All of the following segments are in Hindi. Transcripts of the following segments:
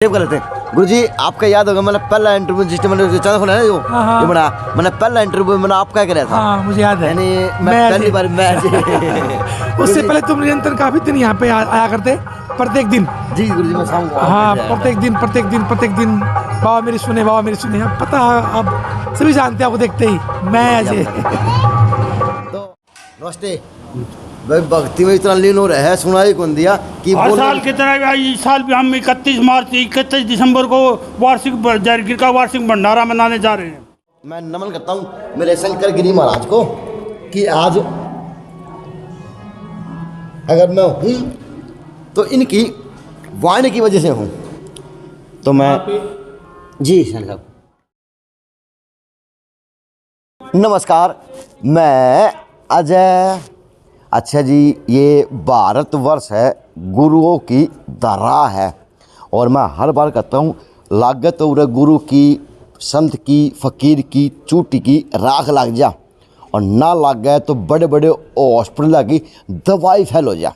सेव कर लेते हैं। गुरुजी आपका याद होगा मैंने पहला इंटरव्यू जिस टाइम मैंने चैनल खोला है जो हाँ। ये बना मैंने पहला इंटरव्यू मैंने आपका कराया था। हाँ मुझे याद है। यानी मैं पहली बार मैं उससे पहले तुम निरंतर काफी दिन यहाँ पे आया करते प्रत्येक दिन। जी गुरुजी मैं शाम को हाँ प्रत्येक दिन बाबा मेरी सुने अब पता अब सभी जानते हैं आपको देखते ही मैं अजय। तो नमस्ते भाई भक्ति में इतना लीन हो रहा है सुनाई कौन दिया कि हर साल की तरह इस साल भी हम 31 दिसंबर को वार्षिक जागीर का वार्षिक भंडारा मनाने जा रहे हैं। मैं नमन करता हूँ मेरे शंकर गिरी महाराज को कि आज अगर मैं हूँ तो इनकी वाणी की वजह से हूँ। तो मैं जी साहब नमस्कार मैं अजय। अच्छा जी ये भारतवर्ष है गुरुओं की धरा है और मैं हर बार कहता हूँ लागत और गुरु की संत की फ़कीर की चूटी की राख लग जा और ना लग गए तो बड़े बड़े हॉस्पिटल की दवाई फैल हो जा।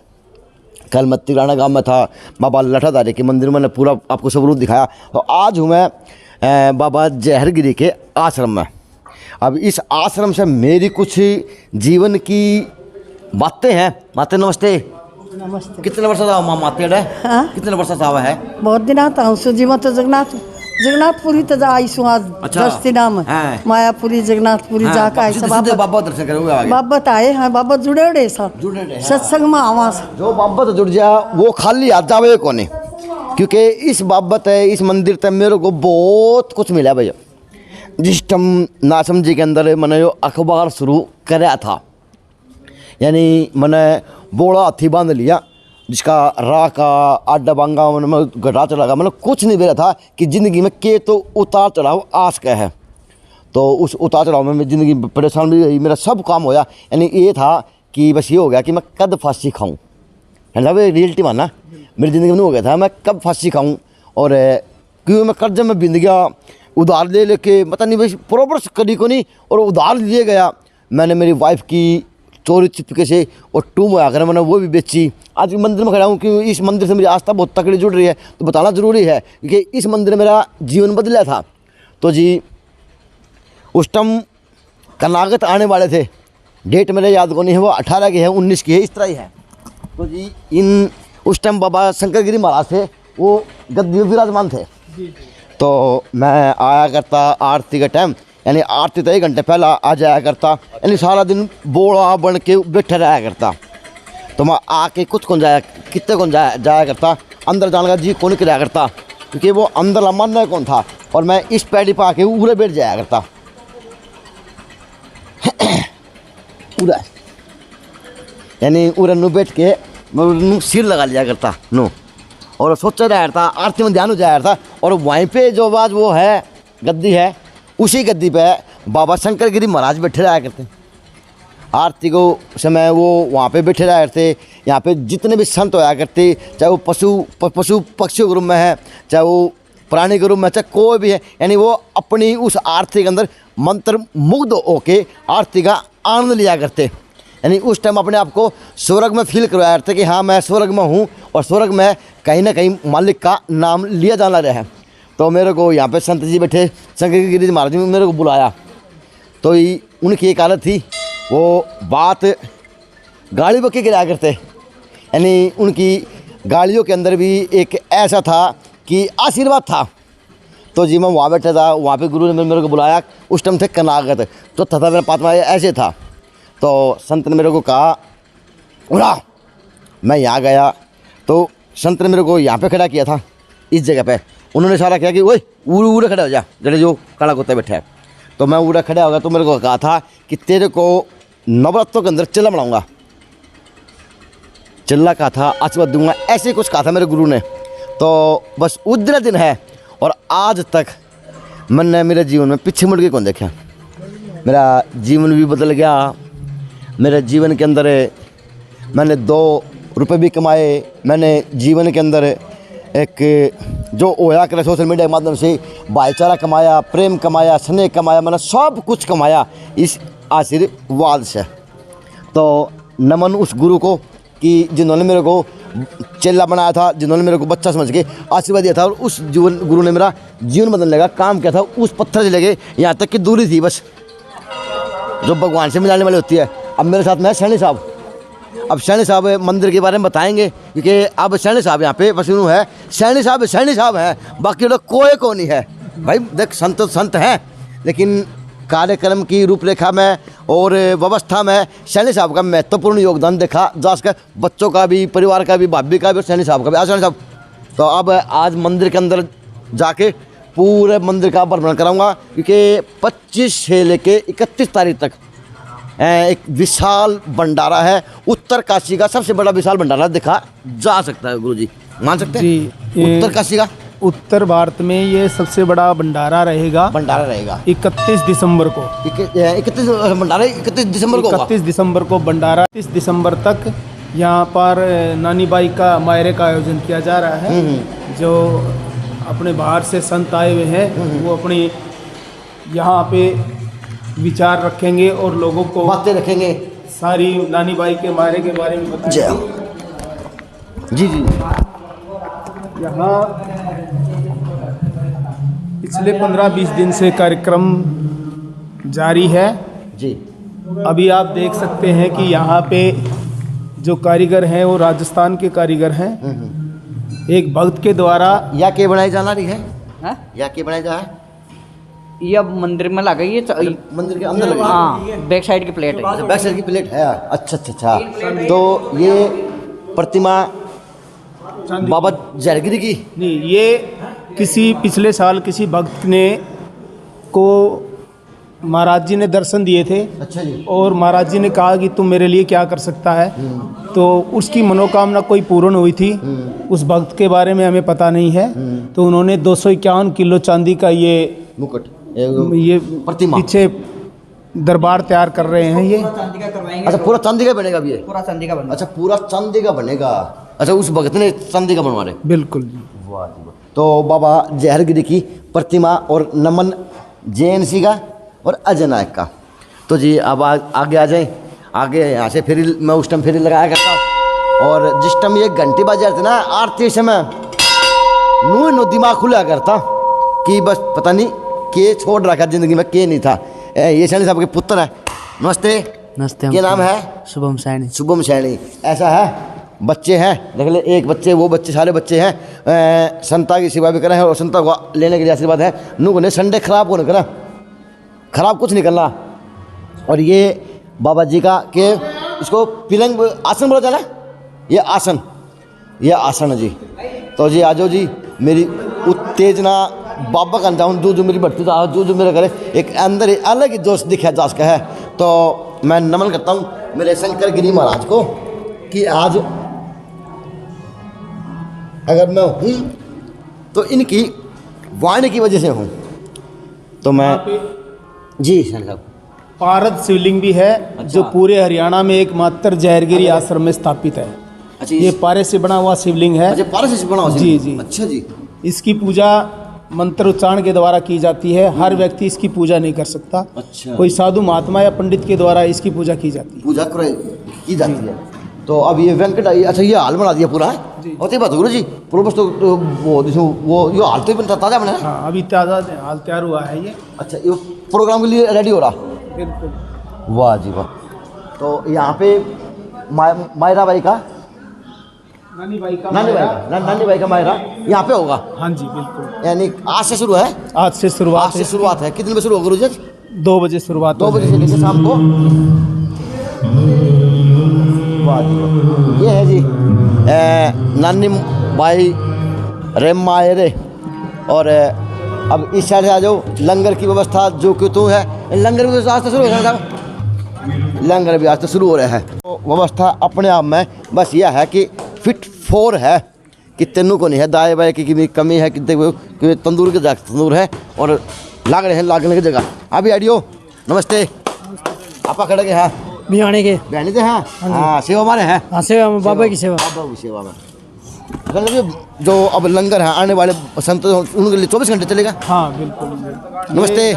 कल मैं तिराना गांव में था बाबा लठाधारी के मंदिर में मैंने पूरा आपको सबरूप दिखाया। तो आज हूँ मैं बाबा जहरगिरी के आश्रम में। अब इस आश्रम से मेरी कुछ जीवन की बातें हैं। माते नमस्ते। नमस्ते। कितने वर्ष का माँ माते है? हाँ? कितने वर्ष का है? बहुत दिन आता हूँ सुजी में तो जगन्नाथपुरी तो आई सु आज अच्छा। 10 दिन में हाँ। मायापुरी जगन्नाथपुरी हाँ, जाकर आई सब बाबा दर्शन करोगे आगे? बाबा आए हैं बाबा जुड़े उड़े सब जुड़े रहे, हाँ। सत्संग में आवा जो बाबत जुड़ जा वो खाली हाथ जावे कोने क्योंकि इस बाबत है इस मंदिर तक मेरे को बहुत कुछ मिला भैया। जिस टाइम नासम जी के अंदर मैंने जो अखबार शुरू कराया था यानी मैंने बोड़ा हाथी बांध लिया जिसका राह का आडा बांगा मैं घटा चढ़ा मैंने कुछ नहीं बेरा था कि ज़िंदगी में के तो उतार चढ़ाव आस का है। तो उस उतार चढ़ाव में ज़िंदगी परेशान भी रही मेरा सब काम होया। यानी ये था कि बस ये हो गया कि मैं कब फांसी खाऊं है ना रियलिटी मानना मेरी ज़िंदगी में नहीं हो गया था मैं कब फांसी खाऊं। और क्योंकि मैं कर्ज में बिंद गया उधार ले लेके पता नहीं भाई प्रॉपर करी को नहीं और उधार लिए गया। मैंने मेरी वाइफ की चोरी चिपके से और टूम आकर मैंने वो भी बेची। आज मंदिर में खड़ा हूँ क्योंकि इस मंदिर से मेरी आस्था बहुत तकड़ी जुड़ रही है तो बताना ज़रूरी है क्योंकि इस मंदिर में मेरा जीवन बदला था। तो जी उस टाइम कनागत आने वाले थे डेट मेरे याद को नहीं है वो 18 की है 19 की है इस तरह ही है। तो जी इन उस टाइम बाबा शंकर गिरी महाराज थे वो गद्दी में विराजमान थे। तो मैं आया करता आरती का टाइम यानी आरती तो 1 घंटे पहला आ जाया करता यानी सारा दिन बोड़ा बन के बैठे रहा करता। तो मैं आके कुछ कौन जाया कितने कौन जाया करता अंदर जाने का जी कौन कराया करता क्योंकि वो अंदर मानना कौन था और मैं इस पैडी पा के पूरे बैठ जाया करता पूरा यानी पूरा नू बैठ के मैं सिर लगा लिया करता नू और सोचा जाया करता आरती में ध्यान हो जाया करता। और वहीं पे जो बात वो है गद्दी है उसी गद्दी पे बाबा शंकर गिरी महाराज बैठे रहा करते आरती को समय वो वहाँ पे बैठे रहा करते। यहाँ पे जितने भी संत होया करते चाहे वो पशु पक्षियों के रूप में है चाहे वो प्राणी के रूप में चाहे कोई भी है यानी वो अपनी उस आरती के अंदर मंत्र मुग्ध होके आरती का आनंद लिया करते। यानी उस टाइम अपने आप को स्वर्ग में फील करवाया करते कि हाँ मैं स्वर्ग में हूँ और स्वर्ग में कहीं ना कहीं मालिक का नाम लिया जाना रहा है। तो मेरे को यहाँ पे संत जी बैठे शंकर गिरी महाराज ने मेरे को बुलाया तो उनकी एक हालत थी वो बात गाड़ी बक्के गिराया करते यानी उनकी गाड़ियों के अंदर भी एक ऐसा था कि आशीर्वाद था। तो जी मैं वहाँ बैठा था वहाँ पे गुरु ने मेरे को बुलाया उस टाइम थे कनागत तो तथा मेरा पात्मा ऐसे था। तो संत ने मेरे को कहा उड़ा मैं यहाँ गया तो संत ने मेरे को यहाँ पे खड़ा किया था इस जगह पे उन्होंने इशारा किया कि ओए उड़े खड़ा हो जा जड़े जो काला कुत्ता बैठा है। तो मैं उड़ा खड़ा हो गया तो मेरे को कहा था कि तेरे को नवरात्रों के अंदर चिल्ला बनाऊंगा चिल्ला कहा था आशीर्वाद दूंगा ऐसे कुछ कहा था मेरे गुरु ने। तो बस उस दिन है और आज तक मैंने मेरे जीवन में पीछे मुड़ के कौन देखा। मेरा जीवन भी बदल गया। मेरे जीवन के अंदर मैंने 2 रुपये भी कमाए। मैंने जीवन के अंदर एक जो होया करे सोशल मीडिया के माध्यम से भाईचारा कमाया प्रेम कमाया स्नेह कमाया मैंने सब कुछ कमाया इस आशीर्वाद से। तो नमन उस गुरु को कि जिन्होंने मेरे को चेला बनाया था, जिन्होंने मेरे को बच्चा समझ के आशीर्वाद दिया था, और उस जीवन गुरु ने मेरा जीवन बदलने का काम किया था। उस पत्थर से लेके यहाँ तक की दूरी थी बस जो भगवान से मिलाने वाली होती है। अब मेरे साथ में है सैनी साहब। अब सैनी साहब मंदिर के बारे में बताएंगे, क्योंकि अब सैनी साहब यहाँ पे पसीनू है। सैनी साहब है, बाकी लोग कोई नहीं है भाई। देख संत तो संत हैं, लेकिन कार्यक्रम की रूपरेखा में और व्यवस्था में सैनी साहब का महत्वपूर्ण योगदान देखा जा सके, बच्चों का भी, परिवार का भी, भाभी का भी और सैनी साहब का भी। आज सैनी साहब, तो अब आज मंदिर के अंदर जाके पूरे मंदिर का भ्रमण कराऊंगा, क्योंकि 25 से लेके 31 तारीख तक एक विशाल भंडारा है। उत्तर काशी का सबसे बड़ा विशाल भंडारा देखा जा सकता है गुरुजी, मान सकते हैं जी। उत्तर काशी का, उत्तर भारत में ये सबसे बड़ा भंडारा रहेगा। 31 दिसंबर को 31 भंडारा 31 दिसंबर को 31 दिसंबर को भंडारा। 30 दिसंबर तक यहाँ पर नानी बाई का मायरे का आयोजन किया जा रहा है। जो अपने बाहर से संत आए हुए हैं वो अपनी यहाँ पे विचार रखेंगे और लोगों को बातें रखेंगे, सारी नानी बाई के मायरे के बारे में बताएंगे। जी यहाँ पिछले 15-20 दिन से कार्यक्रम जारी है जी। अभी आप देख सकते हैं कि यहाँ पे जो कारीगर हैं वो राजस्थान के कारीगर हैं। एक भक्त के द्वारा या के बनाई जाना रही है, हाँ? या के बनाई जा है, ये अब मंदिर में लगा ये मंदिर के अंदर लगी। हाँ, बैक साइड की प्लेट है। बैक साइड की प्लेट है। अच्छा। तो ये प्रतिमा बाबा जहरगिरी की नहीं, ये किसी पिछले साल किसी भक्त ने को महाराज जी ने दर्शन दिए थे। अच्छा जी। और महाराज जी ने कहा कि तुम मेरे लिए क्या कर सकता है, तो उसकी मनोकामना कोई पूर्ण हुई थी। उस भक्त के बारे में हमें पता नहीं है। तो उन्होंने 251 किलो चांदी का ये मुकुट, ये प्रतिमा पीछे दरबार तैयार कर रहे हैं। ये चांदी का करवाएंगे। अच्छा, पूरा चांदी का बनेगा भी ये? पूरा चांदी का बनेगा। अच्छा, पूरा चांदी का बनेगा। अच्छा, उस भगत ने चांदी का बनवा रहे? बिल्कुल। वाह जी वाह। तो बाबा जहरगिरी की प्रतिमा और नमन JNC का और अजय नायक का। तो जी अब आगे आ जाए। आगे यहाँ से फिर मैं उस टाइम फिर लगाया करता, और जिस टाइम ये घंटी बज जाती ना आरती समय, नो दिमाग खुला करता कि बस पता नहीं के छोड़ रखा जिंदगी में, के नहीं था। ये सैनी साहब के पुत्र है। नमस्ते। नमस्ते। क्या नाम है? शुभम सैनी। शुभम सैनी। ऐसा है, बच्चे हैं देख ले, एक बच्चे, वो बच्चे, सारे बच्चे हैं। संता की सेवा भी करें और संता को लेने के लिए आशीर्वाद है। नु ने संडे खराब होने करा, खराब कुछ नहीं करना। और ये बाबा जी का के इसको पिलंग आसन बोला जाना, ये आसन है जी। तो जी आ जाओ जी, मेरी उत्तेजना बाबा का जाऊँ, जो मेरी बढ़ती था, जो मेरा करे, एक अंदर ही अलग ही जोश दिखा जा सका है। तो मैं नमन करता हूँ मेरे शंकर गिरी महाराज को कि आज अगर मैं हूँ तो इनकी वाणी की वजह से हूँ। तो मैं जी सैनी साहब, पारद शिवलिंग भी है। अच्छा। जो पूरे हरियाणा में एकमात्र जहरगिरी आश्रम में स्थापित है। अच्छा, ये पारे से बना हुआ शिवलिंग है। अच्छा, पारस से बना हुआ जी जी। अच्छा जी। इसकी पूजा मंत्र उच्चारण के द्वारा की जाती है। हर व्यक्ति इसकी पूजा नहीं कर सकता। अच्छा। कोई साधु महात्मा या पंडित के द्वारा इसकी पूजा की जाती है। पूजा की जाती है। तो अब ये वेंकट, अच्छा ये हाल बना दिया पूरा है। होती बात गुरु जी, पूरा बस तो वो ये हाल तो बनता ताज़ा बना है। हाँ, अभी ताज़ा हाल तैयार हुआ है ये। अच्छा, ये प्रोग्राम के लिए रेडी हो रहा। बिल्कुल। वाह जी वाह। तो यहाँ पे मायरा बाई का, नानी बाई का नानी बाई का मायरा यहाँ पे होगा। हाँ जी बिल्कुल। यानी आज से शुरू है? आज से शुरुआत है। कितने बजे शुरू होगा गुरु जी? 2 बजे शुरुआत। 2 बजे से लेकर शाम को। वाह जी वाह। ये है जी नानी बाई रे मायरे। और अब इस साइड आ जाओ, लंगर की व्यवस्था जो कि तू है, लंगर भी आज से शुरू हो रहा है साहब, लंगर भी आज से शुरू हो रहा है। तो व्यवस्था अपने आप में बस यह है कि फिट 4 है कि तेनू को नहीं है, दाएँ बाएँ की कमी है कि तंदूर के जगह तंदूर है और लाग रहे हैं लागने की जगह। अभी आडियो नमस्ते। आपा खड़े के हैं बिहाने के बहनी हैं। हाँ, सेवा हमारे हैं। हाँ, सेवा में बाबा की सेवा। बाबा की सेवा में जो अब लंगर है आने वाले संत उनके लिए 24 घंटे चलेगा। हाँ बिल्कुल। नमस्ते।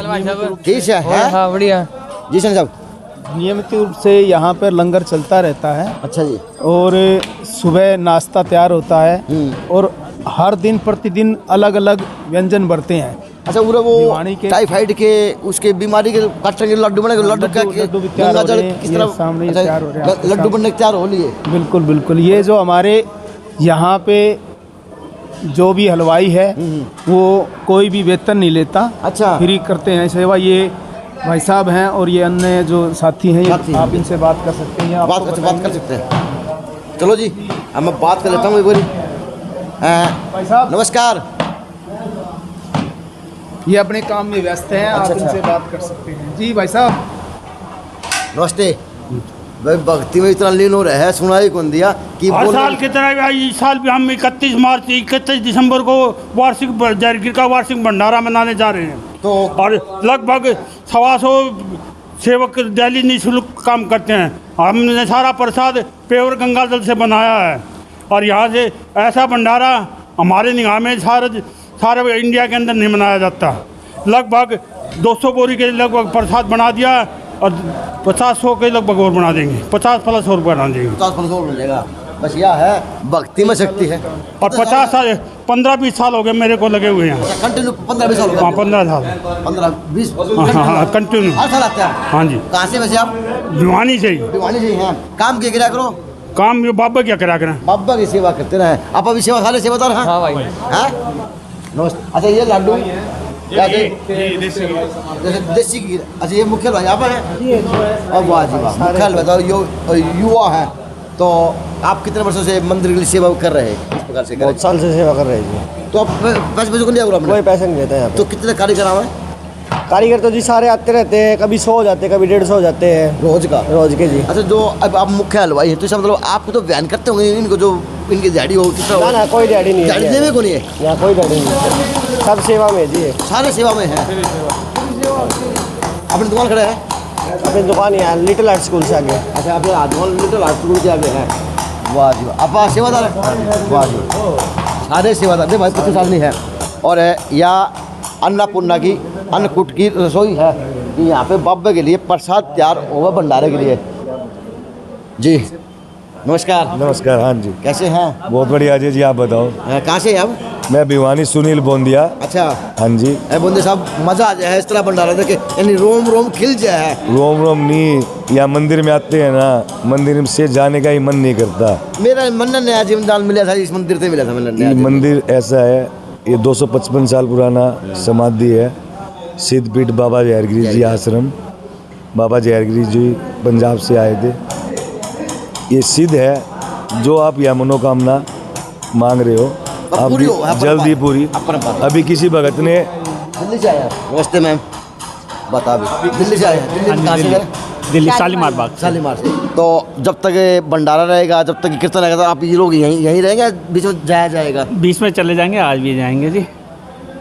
ठीक है। हाँ बढ़िया जी सैनी साहब। नियमित रूप से यहाँ पर लंगर चलता रहता है। अच्छा जी। और सुबह नाश्ता तैयार होता है और हर दिन प्रतिदिन अलग अलग व्यंजन बनते हैं। अच्छा पूरा भिवानी वो के- टाइफाइड के उसके बीमारी के कटने के लड्डू बने लड्डू क्या लड्डू भी तैयार गंगा हो जल रहे हैं, किस ये तरह सामने ये अच्छा, तैयार हो रहे हैं आपके लड्डू बनने के तैयार हो लिए। बिल्कुल बिल्कुल। ये जो हमारे यहाँ पे जो भी हलवाई है वो कोई भी वेतन नहीं लेता, अच्छा। फ्री करते हैं सेवा। ये भाई साहब हैं और ये अन्य जो साथी हैं, साथी ये हैं। आप इनसे बात कर सकते हैं। बात आपको बात कर सकते हैं। चलो जी अब मैं बात कर लेता हूँ एक बारी। भाई साहब नमस्कार। ये अपने काम में व्यस्त हैं, आप अच्छा। इनसे बात कर सकते हैं। जी भाई साहब नमस्ते। भाई भक्ति में इतना लीन हो रहा है, सुनाई कौन दिया कि हर बोल साल की तरह भाई इस साल भी हम 31 दिसंबर को वार्षिक जारगीर का वार्षिक भंडारा मनाने जा रहे हैं। तो और लगभग 125 सेवक डेली निःशुल्क काम करते हैं। हमने सारा प्रसाद पेवर गंगा जल से बनाया है और यहाँ से ऐसा भंडारा हमारे निगाह में सारे इंडिया के अंदर नहीं मनाया जाता। लगभग 200 बोरी के लगभग प्रसाद बना दिया और 50-100 के लगभग और बना देंगे, 50+ और बना देंगे। 50 और मिल जाएगा। बस यह है भक्ति में शक्ति है। और 15-20 साल हो गए मेरे को लगे हुए हैं। कंटिन्यू 15-20 साल हो हाँ गए। 15 साल 15-20 हाँ कंटिन्यू। हर साल आते हैं। हाँ जी कहाँ से वैसे आप? भिवानी से ही भिवानी से ही हैं। काम क्या करा करो? काम ये बाबा क्या करा करें। बाबा की सेवा करते रहे। आप अभी सेवा खाले सेवादार हैं? हाँ भाई। हैं? नमस्ते। अच्छा ये लड्डू जैसे देसी घी। अच्छा ये मुख्य हलवा यहाँ पर है? अब वाह जी वाह, मुख्य हलवा तो युवा है। तो आप कितने वर्षों से मंदिर के लिए सेवा कर रहे हैं? इस प्रकार से बहुत साल से सेवा कर रहे हैं तो आप पैसे को लिया जी। कोई पैसे नहीं देते हैं यहाँ तो कितने कारीगर आए पे। कारीगर तो जी सारे आते रहते हैं, कभी 100 हो जाते हैं, कभी 150 हो जाते हैं रोज का? रोज के जी। अच्छा जो अब आप मुख्य हलवाई है तो इसका मतलब आपको तो बयान करते होंगे इनको, जो इनकी दिहाड़ी हो किस तरह ना हो? ना कोई डैडी नहीं दिहाड़ी देने है में कौन है? यहाँ, कोई डैडी नहीं है, सब सेवा में जी है। सारे सेवा में है। अपनी दुकान खड़े हैं? अपनी दुकान यहाँ लिटिल आर्ट स्कूल से आगे। अच्छा आपने दुकान लिटिल आर्ट स्कूल के आगे है। वाह जी वाह। आप सेवादार हैं? वाह जी सारे सेवादार नहीं भाई, 25 साल नहीं है। और या अन्नपूर्णा की अन्नकूट की रसोई है कि यहाँ पे बाबा के लिए प्रसाद तैयार होगा भंडारे के लिए। जी नमस्कार। नमस्कार। हाँ जी कैसे हैं? बहुत बढ़िया अजय जी, आप बताओ। कहाँ से हैं आप? मैं भिवानी सुनील बोंदिया। अच्छा हाँ जी। बोंदे साहब मज़ा आ जाए इस तरह भंडारा देखे, यानी रोम रोम खिल जाए है। रोम रोम नहीं, या मंदिर में आते हैं ना, मंदिर से जाने का ही मन नहीं करता। मेरा मन नया जीवन दान मिला था, इस मंदिर से मिला था मैंने नया ये जीवन। मंदिर ऐसा है, ये 255 साल पुराना समाधि है। सिद्धपीठ बाबा जहरगिरी जी आश्रम, बाबा जहरगिरी जी पंजाब से आए थे। ये सिद्ध है, जो आप यह मनोकामना मांग रहे हो आप पूरी हो, अपना जल्दी बात। पूरी। अपना बात। अभी किसी भगत ने दिल्ली से आया? नमस्ते मैम। बता भी दिल्ली से आए हैं? दिल्ली में कहाँ से गए? दिल्ली शालीमार बाग। शालीमार से। तो जब तक ये भंडारा रहेगा, जब तक ये कीर्तन रहेगा, तो आप ये लोग यहीं रहेंगे, बीच में जाया जाएगा? बीच में चले जाएंगे, आज भी जाएंगे जी।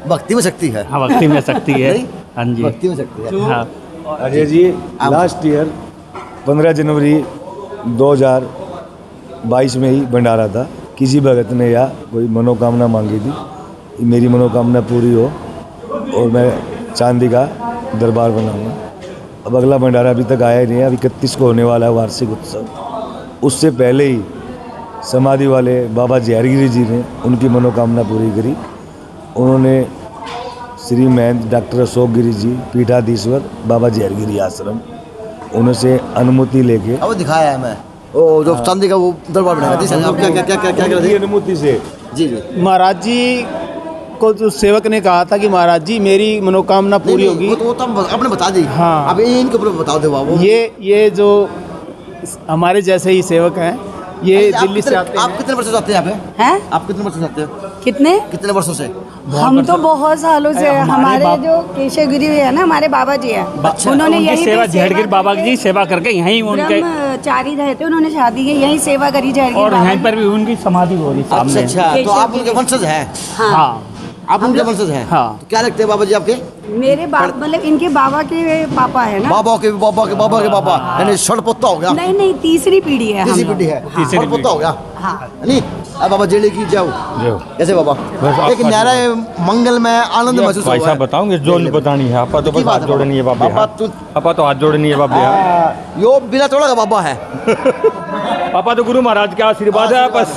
भक्ति में शक्ति है। हाँ भक्ति में शक्ति है। नहीं? हाँ जी। भक्ति में शक्ति है। हाँ अजय जी लास्ट ईयर 15 जनवरी 2022 में ही भंडारा था। किसी भगत ने या कोई मनोकामना मांगी थी, मेरी मनोकामना पूरी हो और मैं चांदी का दरबार बनाऊंगा। अब अगला भंडारा अभी तक आया ही नहीं है। अभी 31 को होने वाला है वार्षिक उत्सव। उससे पहले ही समाधि वाले बाबा जहरगिरी जी ने उनकी मनोकामना पूरी करी। उन्होंने श्री महंत डॉक्टर अशोक गिरी जी पीठाधीश्वर बाबा जहरगिरी आश्रम, उनसे अनुमति लेके अब दिखाया है मैं वो जो चांदी का वो दरबार बनाया था। आप क्या क्या क्या क्या क्या कर रहे थे? अनुमति से जी जी महाराज जी को जो सेवक ने कहा था कि महाराज जी मेरी मनोकामना पूरी होगी। वो तो आपने बता दी। हाँ। अब इनके ऊपर बता दो बाबू। ये जो हमारे जैसे ही सेवक हैं, ये दिल्ली से आते आप हैं। कितने वर्षों से आते हैं यहाँ पे? हैं? आप कितने वर्षों से आते हो? कितने? कितने वर्षों से? हम तो बहुत सालों से, हमारे जो केशवगिरी है ना, हमारे बाबा जी हैं, उन्होंने यही सेवा जहरगिर बाबा की सेवा करके यहीं उनके, ब्रह्मचारी रहते, उन्होंने शादी की यहीं सेवा करी जहरगिर और बाबा यहीं की। पर भी उनकी समाधि हो रही अच्छा सामने। अच्छा, तो आप उनके वंशज हैं? हाँ आप उनके वंशज हैं? हाँ। तो क्या लगते हैं बाबा जी आपके? मेरे बाप मतलब इनके बाबा के पापा है ना। बाबा के बाबा के बाबा के बाबा, यानी षडपोता हो गया। नहीं नहीं, तीसरी पीढ़ी है। तीसरी हम लोग। पीढ़ी है। हाँ। षडपोता हो गया। हाँ। नहीं अब बाबा जेले की जाओ कैसे बाबा एक न्यारा मंगल में आनंद महसूस भाई साहब बताओगे जो बतानी है आपा तो बस हाथ जोड़नी है बाबा बाबा तू आपा तो हाथ जोड़नी है बाबा यो बिना तोड़ा का बाबा है आपा तो गुरु महाराज का आशीर्वाद है बस।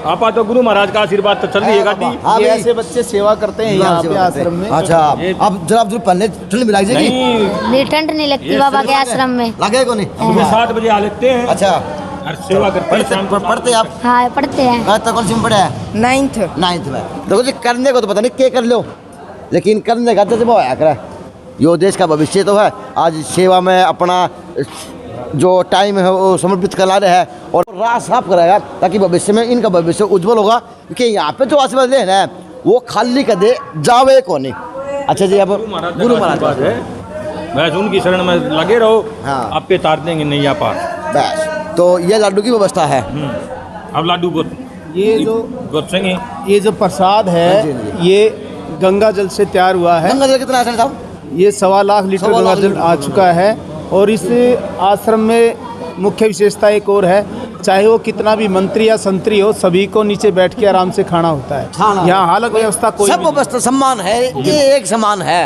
आपा तो गुरु महाराज का आशीर्वाद तो चल रही है गाड़ी। हाँ ये भाई। ऐसे बच्चे सेवा करते हैं यहाँ पे आश्रम में। अच्छा अब जरा आप पहले ठंड मिला जाएगी नहीं ठंड नहीं लगती बाबा के आश्रम में। लगे को नहीं सुबह 7 बजे आ लेते हैं अच्छा और सेवा करते हैं शाम को। पढ़ते आप हाँ पढ़ते हैं। कौन सी में पढ़े हैं 9th में। देखो जी करने को तो पता नहीं क्या कर लो लेकिन करने का जज्बा होया करे। यो देश का भविष्य तो है। आज सेवा में अपना जो टाइम है वो समर्पित करा रहे हैं और राह साफ कराएगा ताकि भविष्य में इनका भविष्य उज्जवल होगा। क्योंकि यहाँ पे जो आशीर्वाद ले रहे हैं वो खाली कदे जावे को नहीं। अच्छा जी अब गुरु महाराज है बस उनकी शरण में लगे रहो। हाँ। आप पे तार देंगे नहीं आप बस तो ये लड्डू की व्यवस्था है। अब लाडू को ये जो गोचेंगे। ये जो प्रसाद हाँ है ये गंगा जल से तैयार हुआ है। गंगा जल कितना है साहब? ये 1.25 लाख लीटर 1.25 गंगा लाख जल लीटर। आ चुका है। और इस आश्रम में मुख्य विशेषता एक और है, चाहे वो कितना भी मंत्री या संतरी हो सभी को नीचे बैठ के आराम से खाना होता है। यहाँ हालत व्यवस्था कोई सब व्यवस्था सम्मान है। ये एक समान है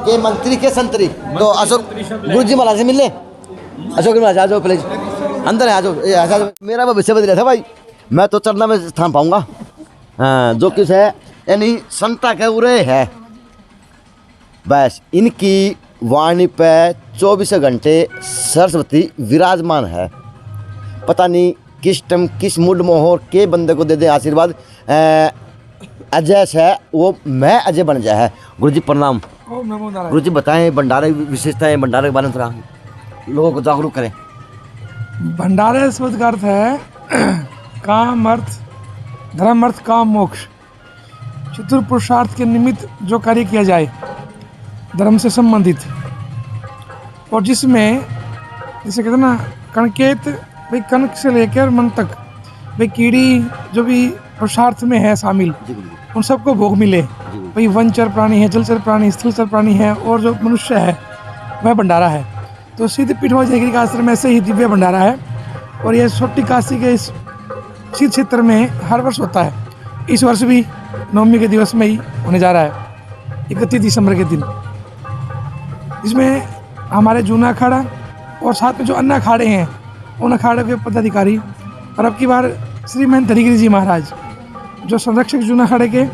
ये मंत्री के संतरी। तो अशोक गुरु जी महाराज से मिलने अशोक महाराज आ जाओ प्लीज अंदर आ जाओ। मेरा भविष्य बदला था भाई मैं तो चरना में स्थान पाऊंगा। हाँ जो कुछ है यानी संता के उरे है बस इनकी वाणी पे 24 घंटे सरस्वती विराजमान है। पता नहीं किस टाइम किस मूड में हो के बंदे को दे दे आशीर्वाद। अजय है वो मैं अजय बन जाए है। गुरु जी प्रणाम। ओम नमो नारायण। गुरु जी बताएं भंडारे की विशेषताएं भंडारे के बारे में थोड़ा लोगों को जागरूक करें। भंडारे शब्द का अर्थ है काम अर्थ धर्म अर्थ काम मोक्ष चतुर्पुरुषार्थ के निमित्त जो कार्य किया जाए धर्म से संबंधित और जिसमें जैसे कहते हैं ना कणकेत भाई कणक से लेकर मन तक भाई कीड़ी जो भी पुरुषार्थ में है शामिल उन सबको भोग मिले। भाई वनचर प्राणी है जलचर प्राणी स्थलचर प्राणी है और जो मनुष्य है वह भंडारा है। तो सिद्ध पीठवा जयगिरी का आश्रम ऐसे ही दिव्य भंडारा है और यह छोटी काशी के इस सिद्ध क्षेत्र में हर वर्ष होता है। इस वर्ष भी नवमी के दिवस में ही होने जा रहा है 31 दिसंबर के दिन। इसमें हमारे जूना अखाड़ा और साथ में जो अन्य अखाड़े हैं उन अखाड़े के पदाधिकारी और अब की बार श्री महंत हरिगिरी जी महाराज जो संरक्षक जूना अखाड़े के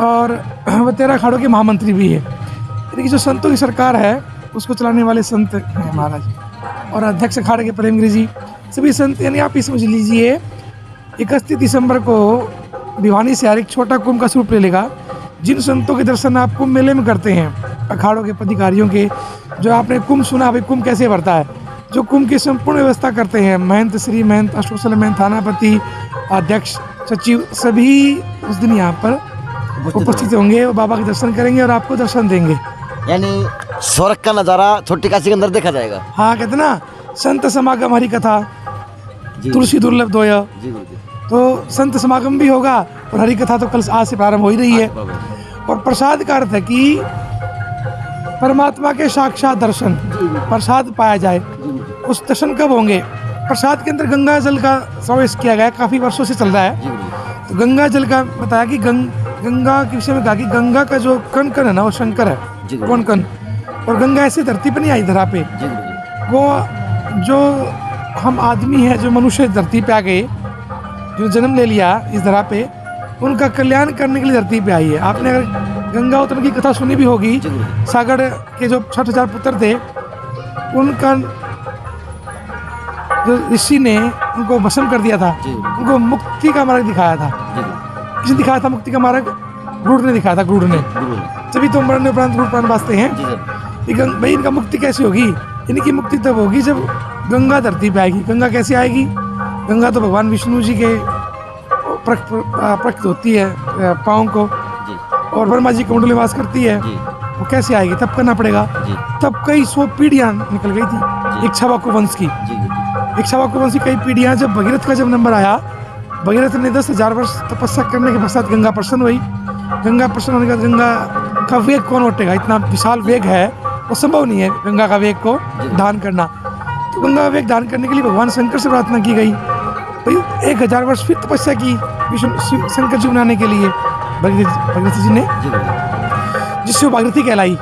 और वह 13 अखाड़ों के महामंत्री भी है। यानी कि जो संतों की सरकार है उसको चलाने वाले संत हैं महाराज और अध्यक्ष अखाड़े के प्रेमगिरी जी सभी संत। यानी आप ही समझ लीजिए 31 दिसंबर को भिवानी से एक छोटा कुंभ का स्वरूप ले लेगा। जिन संतों के दर्शन आप कुंभ मेले में करते हैं अखाड़ों के पदाधिकारियों के जो आपने कुंभ सुना भाई कुंभ कैसे भरता है जो कुंभ की संपूर्ण व्यवस्था करते हैं महंत श्री महंत अष्टोसल महंत थानापति अध्यक्ष सचिव सभी उस दिन यहाँ पर उपस्थित होंगे और बाबा के दर्शन करेंगे और आपको दर्शन देंगे। यानी स्वर्ग का नज़ारा छोटी काशी के अंदर देखा जाएगा। हाँ कहते ना संत समागम हरि कथा तुलसी दुर्लभ दोय। तो संत समागम भी होगा और हरि कथा तो कल आज से प्रारंभ हो ही रही है। और प्रसाद का अर्थ है कि परमात्मा के साक्षात दर्शन प्रसाद पाया जाए। उस दर्शन कब होंगे? प्रसाद के अंदर गंगा जल का समावेश किया गया काफ़ी वर्षों से चल रहा है। तो गंगा जल का बताया कि गंगा के विषय में कहा कि गंगा का जो कण कण है ना वो शंकर है कौन कण। और गंगा ऐसी धरती पर नहीं आई धरा पे वो जो हम आदमी है जो मनुष्य धरती पे आ गए जो जन्म ले लिया इस धरा पे उनका कल्याण करने के लिए धरती पे आई है। आपने अगर गंगा उतरने की कथा सुनी भी होगी सागर के जो 60,000 पुत्र थे उनका जो ऋषि ने उनको भस्म कर दिया था उनको मुक्ति का मार्ग दिखाया था। किसने दिखाया था मुक्ति का मार्ग? गरुड़ ने दिखाया था। गरुड़ ने तभी तो मरने उपरांत गरुड़ प्राण वास्ते हैं। भाई इनका मुक्ति कैसे होगी? इनकी मुक्ति तब होगी जब गंगा धरती पे आएगी। गंगा कैसे आएगी? गंगा तो भगवान विष्णु जी के प्रकट होती है पाँव को और ब्रह्मा जी कमंडल में वास करती है। वो कैसे आएगी? तब करना पड़ेगा। तब कई 100 पीढ़ियाँ निकल गई थी इक्ष्वाकु वंश की। इक्ष्वाकु वंश की कई पीढ़ियाँ जब भगीरथ का जब नंबर आया भगीरथ ने 10,000 वर्ष तपस्या करने के पश्चात गंगा प्रसन्न हुई। गंगा प्रसन्न होने के बाद गंगा का वेग कौन उठेगा? इतना विशाल वेग है वो संभव नहीं है गंगा का वेग को धारण करना। तो गंगा का वेग धारण करने के लिए भगवान शंकर से प्रार्थना की गई। भाई 1000 वर्ष फिर तपस्या की शंकर जी बनाने के लिए भागीरथ जी ने जिससे वो भागीरथी कहलाई।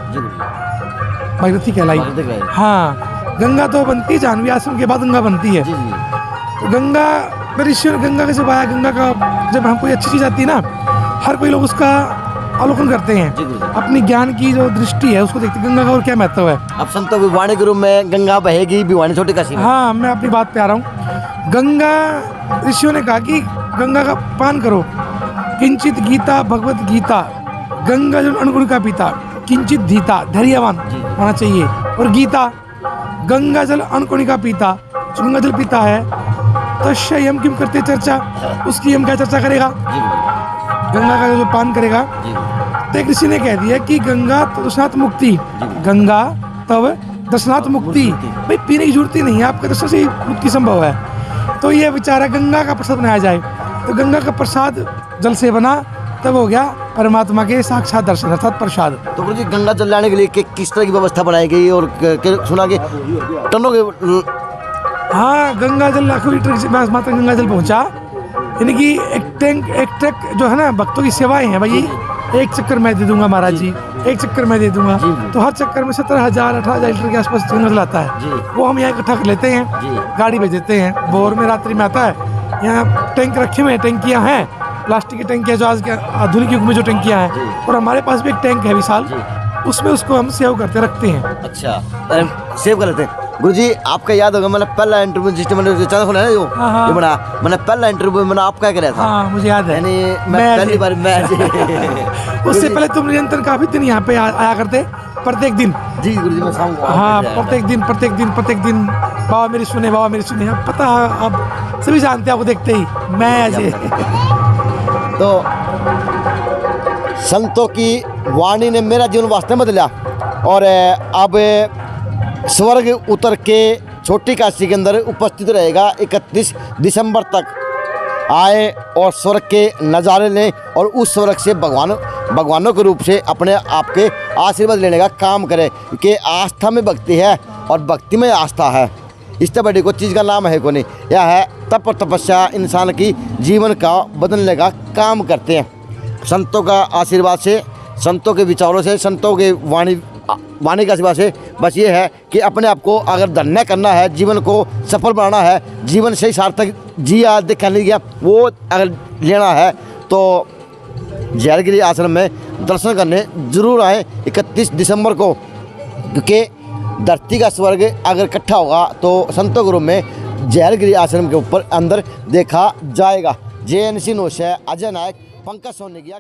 भागीरथी कहलाई। हाँ गंगा तो बनती है जाह्नवी आश्रम के बाद गंगा बनती है। तो गंगा ऋषियों ने गंगा कैसे पाया, गंगा का जब हम कोई अच्छी चीज़ आती है ना, हर कोई लोग उसका अवलोकन करते हैं, अपनी ज्ञान की जो दृष्टि है उसको देखते हैं गंगा का और क्या महत्व है। अब संतों की वाणी के रूप में गंगा बहेगी भिवानी छोटी काशी में। हाँ, मैं अपनी बात पे आ रहा हूँ। गंगा ऋषियों ने कहा कि गंगा का पान करो, किंचित गीता भगवत गीता, गंगा जल अणगुण का पीता, किंचित धीता धैर्यवान होना चाहिए, और गीता गंगा जल अणकुणी का पीता, जो गंगा जल पीता है तस्य यम किम करते चर्चा, उसकी हम क्या चर्चा करेगा, गंगा का जो पान करेगा। तो एक ऋषि ने कह दिया कि गंगा तो दर्शनात् मुक्ति, गंगा तब दर्शनात् मुक्ति, भाई पीने की जरूरत ही नहीं है, आपके दर्शन से ही मुक्ति संभव है। तो ये विचार है गंगा का प्रसाद बनाया जाए, तो गंगा का प्रसाद जल से बना, तब हो गया परमात्मा के साक्षात दर्शन अर्थात प्रसाद। तो गुरु जी गंगा जल लाने के लिए किस तरह की व्यवस्था बनाई गई और सुना कि टनों के। हाँ, गंगा जल लाखों लीटर के पास माता गंगा जल पहुंचा, यानी कि एक ट्रक जो है ना, भक्तों की सेवाएं हैं भाई, एक चक्कर मैं दे दूंगा महाराज जी, एक चक्कर मैं दे दूंगा, तो हर चक्कर में 17,000-18,000 लीटर के आसपास गंगा जल आता है। वो हम यहाँ इकट्ठा कर लेते हैं, गाड़ी भेज देते हैं, भोर में रात्रि में आता है। यहाँ टैंक रखे हुए हैं, टैंकियाँ हैं, प्लास्टिक की टैंकियाँ जो आज के आधुनिक युग में जो टैंकियाँ हैं, और हमारे पास भी एक टैंक है विशाल, उसमें उसको हम सेव करते रखते हैं। अच्छा, सेव कर लेते हैं। गुरुजी आपका याद होगा, मैंने पहला इंटरव्यू जिस मैंने चैनल खोला है जो बना, मैंने पहला इंटरव्यू मैंने आपका कराया था। हाँ, मुझे याद है, यानी मैं पहली बार उससे पहले तुम निरंतर काफी दिन यहाँ पे आया करते, प्रत्येक दिन। जी गुरुजी, मैं शाम को। हाँ, प्रत्येक दिन बाबा मेरी सुने, बाबा मेरी सुने, अब पता अब सभी जानते हैं आपको देखते ही, मैं ऐसे। तो संतों की वाणी ने मेरा जीवन वास्तव में बदला, और अब स्वर्ग उतर के छोटी काशी के अंदर उपस्थित रहेगा 31 दिसंबर तक। आए और स्वर्ग के नज़ारे लें, और उस स्वर्ग से भगवानों के रूप से अपने आप के आशीर्वाद लेने का काम करें, क्योंकि आस्था में भक्ति है और भक्ति में आस्था है। इससे बड़ी कोई चीज़ का नाम है को नहीं। यह है तप और तपस्या इंसान की जीवन का बदलने का काम करते हैं। संतों का आशीर्वाद से, संतों के विचारों से, संतों के वाणी का आशीर्वाद से बस ये है कि अपने आप को अगर धन्य करना है, जीवन को सफल बनाना है, जीवन से सार्थक जिया दिखा नहीं गया वो अगर लेना है, तो जैलगिरी आश्रम में दर्शन करने जरूर आएँ 31 दिसंबर को, क्योंकि धरती का स्वर्ग अगर इकट्ठा होगा तो संतों के रूप में जैलगिरी आश्रम के ऊपर अंदर देखा जाएगा। JNC न्यूज़ से अजय नायक, पंकज सोनेगिया।